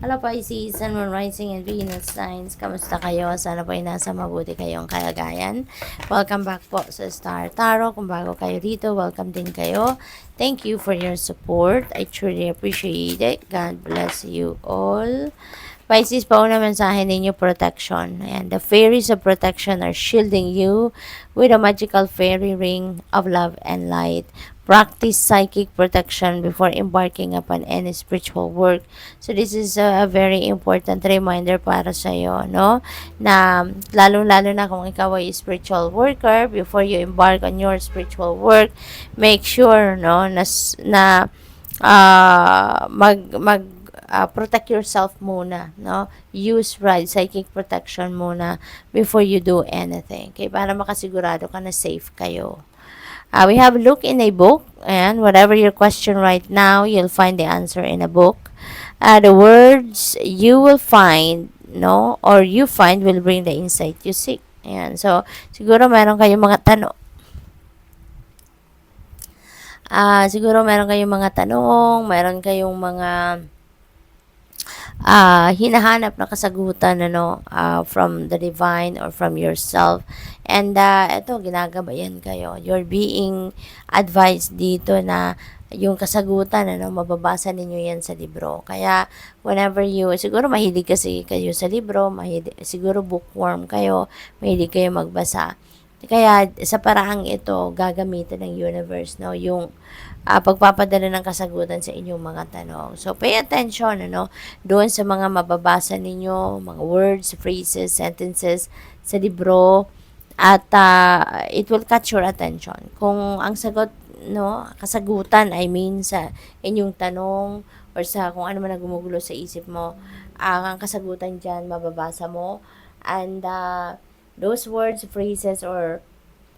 Hello Pisces, Sun, Moon, Rising, and Venus signs. Kamusta kayo? Sana po ay nasa mabuti kayong kalagayan. Welcome back po sa Star Tarot. Kung bago kayo dito, welcome din kayo. Thank you for your support. I truly appreciate it. God bless you all. Pisces, pauna mensahe ninyo, protection. And the fairies of protection are shielding you with a magical fairy ring of love and light. Practice psychic protection before embarking upon any spiritual work. So this is a very important reminder para sa iyo, no? Na lalo-lalo na kung ikaw ay spiritual worker, before you embark on your spiritual work, make sure, no, na protect yourself muna, no? Use psychic protection muna before you do anything. Okay, para makasigurado ka na safe kayo. We have look in a book, and whatever your question right now, you'll find the answer in a book. The words you will find, no, or you find will bring the insight you seek. Ayan. So, siguro meron kayong mga tanong. Siguro meron kayong mga tanong, meron kayong mga hinahanap na kasagutan, from the divine or from yourself. And ito, ginagabayan kayo. You're being advised dito na yung kasagutan, mababasa ninyo yan sa libro. Kaya, whenever siguro mahilig kasi kayo sa libro, siguro bookworm kayo, mahilig kayo magbasa. Kaya, sa paraang ito, gagamitin ng universe, no? Yung pagpapadala ng kasagutan sa inyong mga tanong. So, pay attention, doon sa mga mababasa ninyo, mga words, phrases, sentences sa libro, at it will catch your attention. Kung ang sagot, kasagutan, I mean, sa inyong tanong, or sa kung ano man na gumugulo sa isip mo, ang kasagutan dyan, mababasa mo, and those words, phrases, or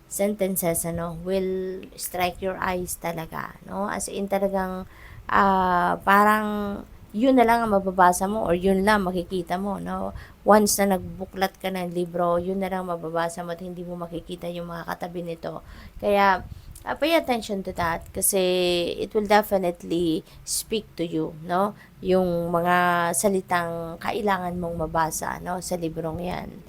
sentences, will strike your eyes talaga, As in talagang, parang, yun na lang ang mababasa mo, or yun lang makikita mo, Once na nagbuklat ka ng libro, yun na lang mababasa mo at hindi mo makikita yung mga katabi nito. Kaya, pay attention to that kasi it will definitely speak to you, Yung mga salitang kailangan mong mabasa, sa librong yan.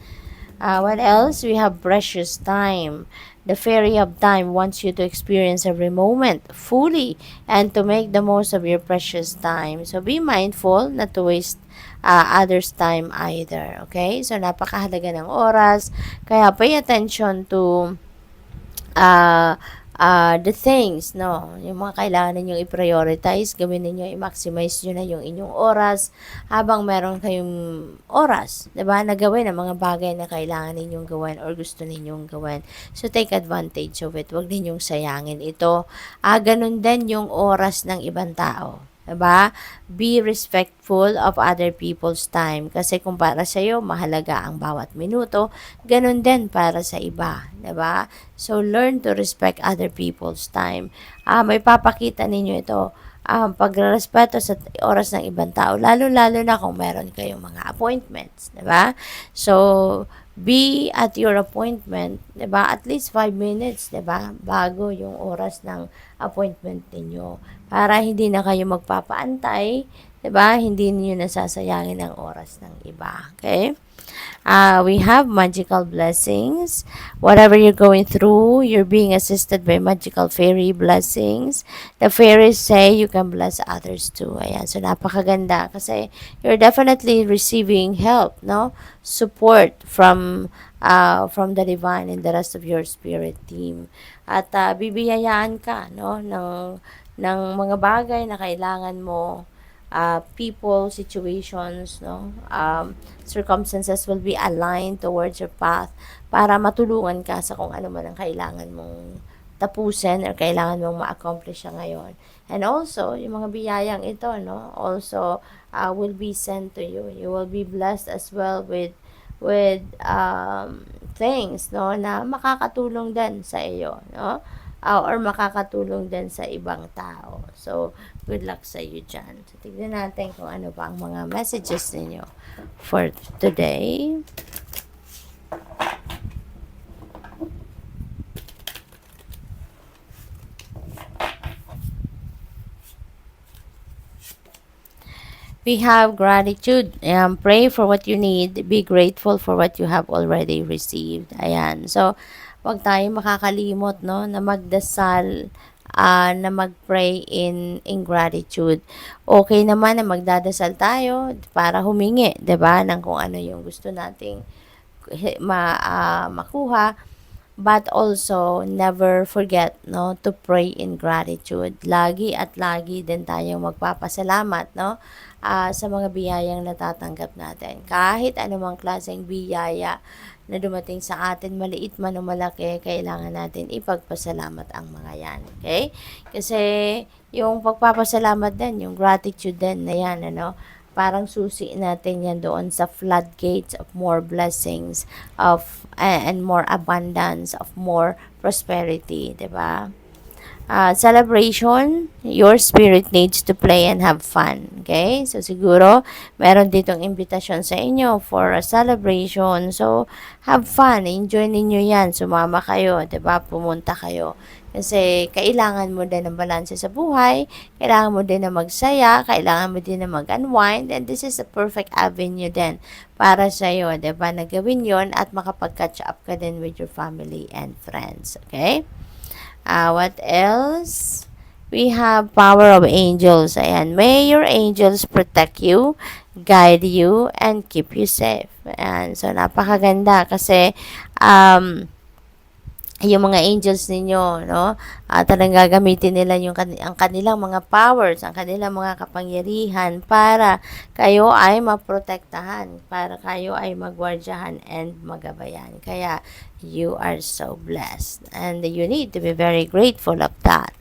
What else? We have precious time. The fairy of time wants you to experience every moment fully and to make the most of your precious time. So be mindful not to waste others' time either. Okay? So napakahalaga ng oras. Kaya pay attention to uh, the things, yung mga kailangan ninyong i-prioritize, gawin ninyo, i-maximize nyo na yung inyong oras habang meron kayong oras, diba, na gawin ang mga bagay na kailangan ninyong gawin or gusto ninyong gawin. So, take advantage of it. Huwag ninyong sayangin ito. Ganun din yung oras ng ibang tao. Diba? Be respectful of other people's time. Kasi kung para sa iyo, mahalaga ang bawat minuto, ganun din para sa iba. Diba? So, learn to respect other people's time. May papakita ninyo ito. Pagrespeto sa oras ng ibang tao, lalo-lalo na kung meron kayong mga appointments. Diba? So, be at your appointment, 'di ba? At least 5 minutes, 'di ba? Bago yung oras ng appointment niyo para hindi na kayo magpapaantay, 'di ba? Hindi niyo nasasayangin ang oras ng iba, okay? We have magical blessings. Whatever you're going through, you're being assisted by magical fairy blessings. The fairies say you can bless others too. Ayan, so napakaganda kasi you're definitely receiving help, support from the divine and the rest of your spirit team. At bibiyayaan ka, ng mga bagay na kailangan mo, people, situations, circumstances will be aligned towards your path para matulungan ka sa kung ano man ang kailangan mong tapusin or kailangan mong ma-accomplish siya ngayon. And also, yung mga biyayang ito, also will be sent to you. You will be blessed as well with things, na makakatulong din sa iyo, or makakatulong din sa ibang tao. So, good luck sa iyo dyan. So, tignan natin kung ano pa ang mga messages ninyo for today. We have gratitude. Pray for what you need. Be grateful for what you have already received. Ayan. So, wag tayong makakalimot, no, na magdasal, na mag-pray in gratitude. Okay naman na magdadasal tayo para humingi, 'di ba, ng kung ano yung gusto nating makuha. But also, never forget, no, to pray in gratitude. Lagi at lagi din tayong magpapasalamat, no, sa mga biyayang natatanggap natin. Kahit anumang klaseng biyaya na dumating sa atin, maliit man o malaki, kailangan natin ipagpasalamat ang mga yan. Okay? Kasi yung pagpapasalamat din, yung gratitude din na yan, ano, parang susi natin yan doon sa floodgates of more blessings of and more abundance of more prosperity, 'di ba? Celebration, your spirit needs to play and have fun. Okay? So, siguro, meron ditong invitation sa inyo for a celebration. So, have fun. Enjoy ninyo yan. Sumama kayo. 'Di ba? Pumunta kayo. Kasi, kailangan mo din ng balanse sa buhay. Kailangan mo din na magsaya. Kailangan mo din na mag-unwind. And this is a perfect avenue din para sa'yo. 'Di ba? Na gawin yon at makapag-catch up ka din with your family and friends. Okay? What else? We have power of angels. Ayan. May your angels protect you, guide you, and keep you safe. Ayan. So, napakaganda kasi yung mga angels ninyo, no? Talagang gagamitin nila ang kanilang mga powers, ang kanilang mga kapangyarihan para kayo ay maprotektahan, para kayo ay magwardyahan and magabayan. Kaya, you are so blessed. And you need to be very grateful of that.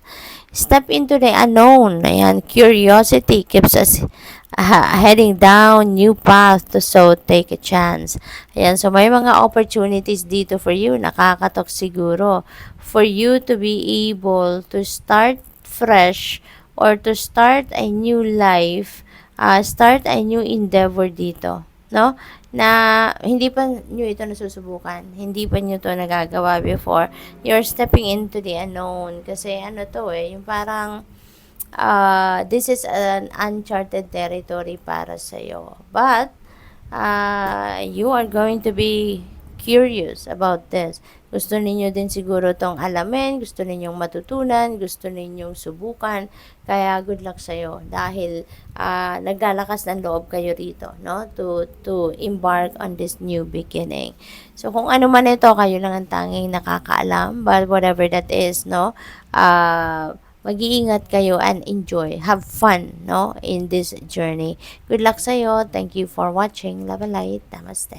Step into the unknown. Ayan, curiosity keeps us heading down new path to so take a chance. Ayan, so may mga opportunities dito for you. Nakakatok siguro for you to be able to start fresh or to start a new life, start a new endeavor dito, no? Na hindi pa nyo ito nasusubukan, hindi pa nyo to nagagawa before. You're stepping into the unknown kasi ano to yung parang this is an uncharted territory para sa'yo. But, you are going to be curious about this. Gusto ninyo din siguro tong alamin, gusto ninyong matutunan, gusto ninyong subukan. Kaya good luck sa'yo dahil naglalakas ng loob kayo rito, no? To embark on this new beginning. So, kung ano man ito, kayo lang ang tanging nakakaalam. But whatever that is, no? Mag-iingat kayo and enjoy. Have fun, no? In this journey. Good luck sa'yo. Thank you for watching. Love and light. Namaste.